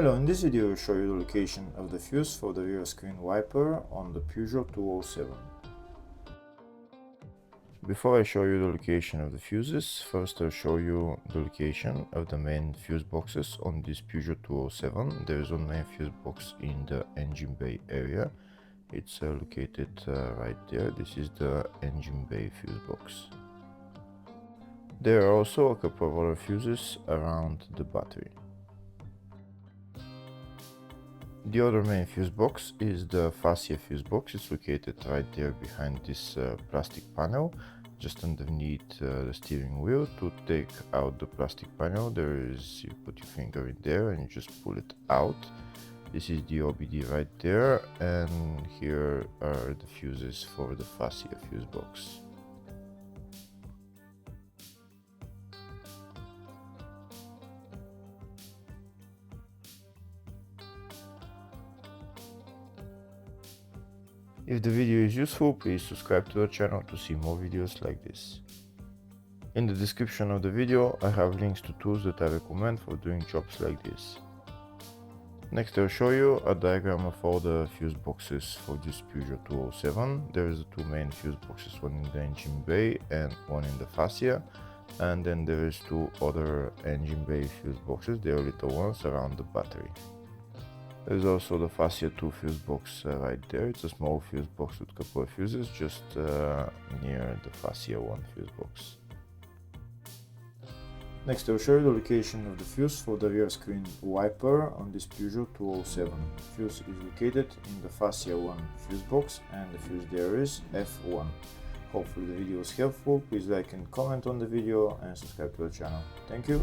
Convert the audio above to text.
Hello, in this video I will show you the location of the fuse for the rear screen wiper on the Peugeot 207. Before I show you the location of the fuses, first I'll show you the location of the main fuse boxes on this Peugeot 207. There is one main fuse box in the engine bay area. It's located right there. This is the engine bay fuse box. There are also a couple of other fuses around the battery. The other main fuse box is the fascia fuse box. It's located right there behind this plastic panel, just underneath the steering wheel. To take out the plastic panel, you put your finger in there and you just pull it out. This is the OBD right there, and here are the fuses for the fascia fuse box. If the video is useful, please subscribe to the channel to see more videos like this. In the description of the video, I have links to tools that I recommend for doing jobs like this. Next I'll show you a diagram of all the fuse boxes for this Peugeot 207. There is the two main fuse boxes, one in the engine bay and one in the fascia. And then there is two other engine bay fuse boxes, they are little ones around the battery. There's also the fascia 2 fuse box right there. It's a small fuse box with a couple of fuses just near the fascia 1 fuse box. Next I'll show you the location of the fuse for the rear screen wiper on this Peugeot 207. Fuse is located in the fascia 1 fuse box and the fuse there is F1. Hopefully the video was helpful. Please like and comment on the video and subscribe to the channel. Thank you.